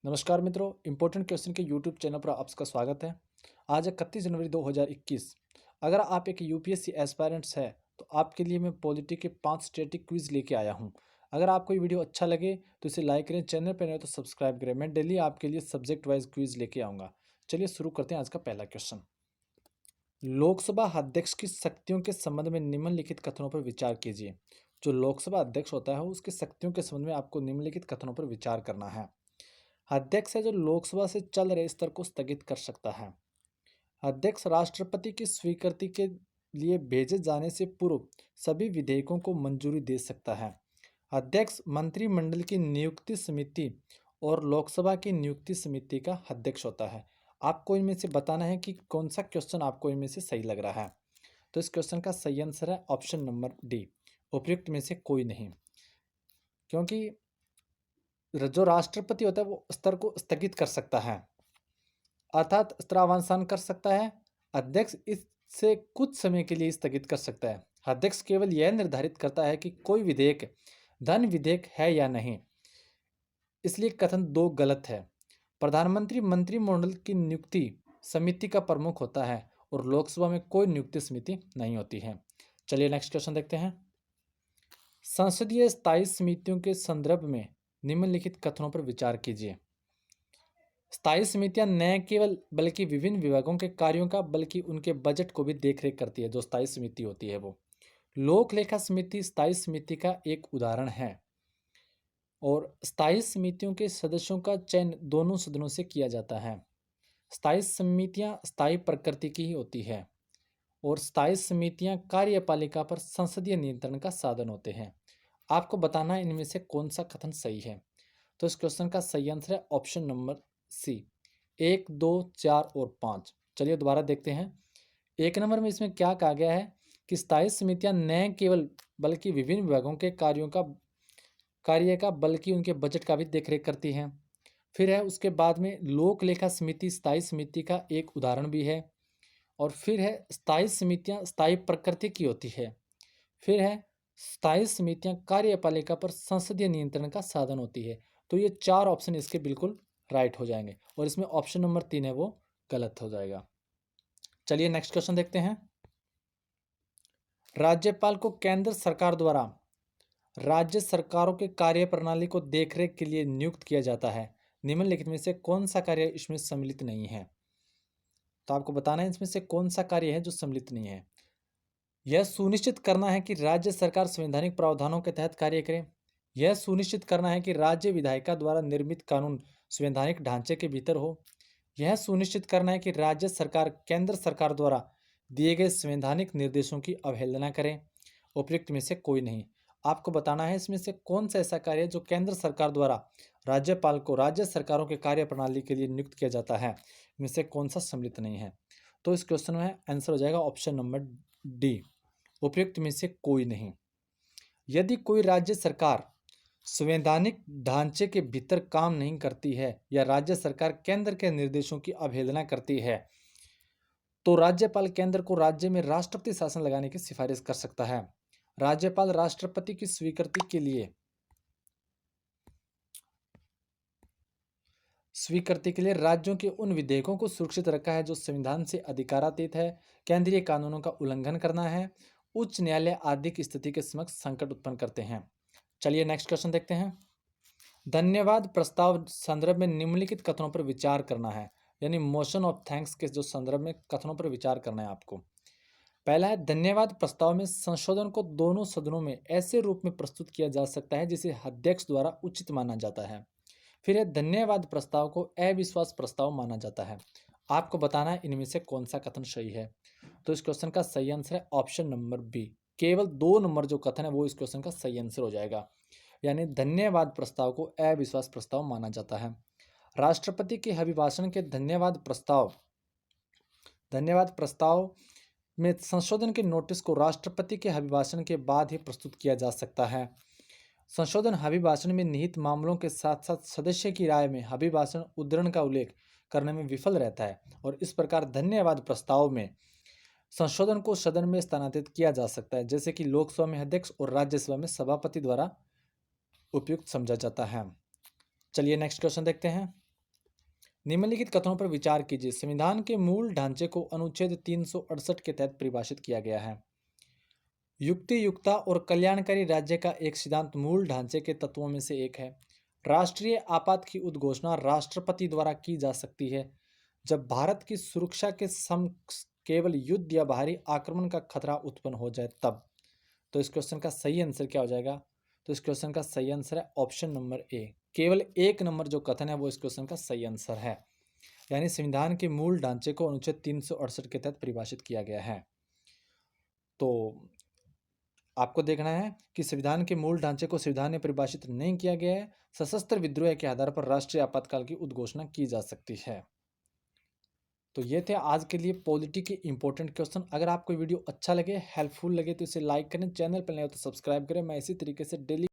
नमस्कार मित्रों, important question के यूट्यूब चैनल पर आपका स्वागत है। आज 31 जनवरी 2021। अगर आप एक यूपीएससी एस्पायरेंट्स है तो आपके लिए मैं पॉलिटी के 5 स्टैटिक क्विज लेके आया हूं। अगर आपको ये वीडियो अच्छा लगे तो इसे लाइक करें, चैनल पर नए तो सब्सक्राइब करें। मैं डेली आपके लिए सब्जेक्ट वाइज क्विज लेके आऊँगा। चलिए शुरू करते हैं आज का पहला क्वेश्चन। लोकसभा अध्यक्ष की शक्तियों के संबंध में निम्नलिखित कथनों पर विचार कीजिए। जो लोकसभा अध्यक्ष होता है उसकी शक्तियों के संबंध में आपको निम्नलिखित कथनों पर विचार करना है। अध्यक्ष है जो लोकसभा से चल रहे स्तर को स्थगित कर सकता है। अध्यक्ष राष्ट्रपति की स्वीकृति के लिए भेजे जाने से पूर्व सभी विधेयकों को मंजूरी दे सकता है। अध्यक्ष मंत्रिमंडल की नियुक्ति समिति और लोकसभा की नियुक्ति समिति का अध्यक्ष होता है। आपको इनमें से बताना है कि कौन सा क्वेश्चन आपको इनमें से सही लग रहा है। तो इस क्वेश्चन का सही आंसर है ऑप्शन नंबर डी, उपयुक्त में से कोई नहीं। क्योंकि जो राष्ट्रपति होता है वो स्तर को स्थगित कर सकता है, अर्थात स्तरावसान कर सकता है। अध्यक्ष इससे कुछ समय के लिए स्थगित कर सकता है। अध्यक्ष केवल यह निर्धारित करता है कि कोई विधेयक धन विधेयक है या नहीं। इसलिए कथन 2 गलत है। प्रधानमंत्री मंत्रिमंडल की नियुक्ति समिति का प्रमुख होता है और लोकसभा में कोई नियुक्ति समिति नहीं होती है। चलिए नेक्स्ट क्वेश्चन देखते हैं। संसदीय स्थायी समितियों के संदर्भ में निम्नलिखित कथनों पर विचार कीजिए। स्थायी समितियां न केवल बल्कि विभिन्न विभागों के कार्यों का बल्कि उनके बजट को भी देखरेख करती है। जो स्थायी समिति होती है वो लोक लेखा समिति स्थायी समिति का एक उदाहरण है। और स्थायी समितियों के सदस्यों का चयन दोनों सदनों से किया जाता है। स्थायी समितियां स्थायी प्रकृति की ही होती है और स्थायी समितियां कार्यपालिका पर संसदीय नियंत्रण का साधन होते हैं। आपको बताना है इनमें से कौन सा कथन सही है। तो इस क्वेश्चन का सही आंसर है ऑप्शन नंबर सी, 1, 2, 4 और 5। चलिए दोबारा देखते हैं। 1 नंबर में इसमें क्या कहा गया है कि स्थायी समितियां न केवल बल्कि विभिन्न विभागों के कार्य का बल्कि उनके बजट का भी देखरेख करती हैं। फिर है उसके बाद में लोक लेखा समिति स्थायी समिति का एक उदाहरण भी है। और फिर है स्थायी समितियां स्थायी प्रकृति की होती है। फिर है स्थायी समितियां कार्यपालिका पर संसदीय नियंत्रण का साधन होती है। तो ये 4 ऑप्शन इसके बिल्कुल राइट हो जाएंगे और इसमें ऑप्शन नंबर 3 है वो गलत हो जाएगा। चलिए नेक्स्ट क्वेश्चन देखते हैं। राज्यपाल को केंद्र सरकार द्वारा राज्य सरकारों के कार्य प्रणाली को देखरेख के लिए नियुक्त किया जाता है। निम्नलिखित में से कौन सा कार्य इसमें सम्मिलित नहीं है। तो आपको बताना है इसमें से कौन सा कार्य है जो सम्मिलित नहीं है। यह सुनिश्चित करना है कि राज्य सरकार संवैधानिक प्रावधानों के तहत कार्य करे। यह सुनिश्चित करना है कि राज्य विधायिका द्वारा निर्मित कानून संवैधानिक ढांचे के भीतर हो। यह सुनिश्चित करना है कि राज्य सरकार केंद्र सरकार द्वारा दिए गए संवैधानिक निर्देशों की अवहेलना करे। उपयुक्त में से कोई नहीं। आपको बताना है इसमें से कौन सा ऐसा कार्य है जो केंद्र सरकार द्वारा राज्यपाल को राज्य सरकारों के कार्य प्रणाली के लिए नियुक्त किया जाता है। इनमें से कौन सा सम्मिलित नहीं है। तो इस क्वेश्चन में आंसर हो जाएगा ऑप्शन नंबर डी, उपयुक्त में से कोई नहीं। यदि कोई राज्य सरकार संवैधानिक ढांचे के भीतर काम नहीं करती है या राज्य सरकार केंद्र के निर्देशों की अवहेलना करती है तो राज्यपाल केंद्र को राज्य में राष्ट्रपति शासन लगाने की सिफारिश कर सकता है। राज्यपाल राष्ट्रपति की स्वीकृति के लिए राज्यों के उन विधेयकों को सुरक्षित रखा है जो संविधान से अधिकारातीत है, केंद्रीय कानूनों का उल्लंघन करना है, उच्च न्यायालय आदि की स्थिति के समक्ष संकट उत्पन्न करते हैं। चलिए नेक्स्ट क्वेश्चन देखते हैं। धन्यवाद प्रस्ताव संदर्भ में निम्नलिखित कथनों पर विचार करना है। यानी मोशन ऑफ थैंक्स के जो संदर्भ में कथनों पर विचार करना है आपको। पहला है धन्यवाद प्रस्ताव में संशोधन को दोनों सदनों में ऐसे रूप में प्रस्तुत किया जा सकता है जिसे अध्यक्ष द्वारा उचित माना जाता है। फिर है धन्यवाद प्रस्ताव को अविश्वास प्रस्ताव माना जाता है। आपको बताना है इनमें से कौन सा कथन सही है। तो इस क्वेश्चन का सही आंसर है ऑप्शन नंबर बी, केवल 2 नंबर जो कथन है वो इस क्वेश्चन का सही आंसर हो जाएगा। यानी धन्यवाद प्रस्ताव को अविश्वास प्रस्ताव माना जाता है। राष्ट्रपति के अभिभाषण के धन्यवाद प्रस्ताव में संशोधन के नोटिस को राष्ट्रपति के अभिभाषण के बाद ही प्रस्तुत किया जा सकता है। संशोधन अभिभाषण में निहित मामलों के साथ साथ सदस्य की राय में अभिभाषण उद्धरण का उल्लेख करने में विफल रहता है और इस प्रकार धन्यवाद प्रस्ताव में संशोधन को सदन में स्थानांतरित किया जा सकता है, जैसे कि लोकसभा में अध्यक्ष और राज्यसभा में सभापति द्वारा उपयुक्त समझा जाता है। चलिए नेक्स्ट क्वेश्चन देखते हैं। निम्नलिखित कथनों पर विचार कीजिए। संविधान के मूल ढांचे को अनुच्छेद 368 के तहत परिभाषित किया गया है। युक्ति युक्ता और कल्याणकारी राज्य का एक सिद्धांत मूल ढांचे के तत्वों में से एक है। राष्ट्रीय आपात की उद्घोषणा राष्ट्रपति द्वारा की जा सकती है जब भारत की सुरक्षा के समक्ष केवल युद्ध या बाहरी आक्रमण का खतरा उत्पन्न हो जाए तब। तो इस क्वेश्चन का सही आंसर क्या हो जाएगा? तो इस क्वेश्चन का सही आंसर है ऑप्शन नंबर ए। केवल एक नंबर जो कथन है वो इस क्वेश्चन का सही आंसर है। यानी संविधान के मूल ढांचे को अनुच्छेद 368 के तहत परिभाषित किया गया है। तो आपको देखना है कि संविधान के मूल ढांचे को संविधान में परिभाषित नहीं किया गया है। सशस्त्र विद्रोह के आधार पर राष्ट्रीय आपातकाल की उद्घोषणा की जा सकती है। तो ये थे आज के लिए पॉलिटी के इंपॉर्टेंट क्वेश्चन। अगर आपको वीडियो अच्छा लगे, हेल्पफुल लगे तो इसे लाइक करें, चैनल पर नए हो तो सब्सक्राइब करें। मैं इसी तरीके से डेली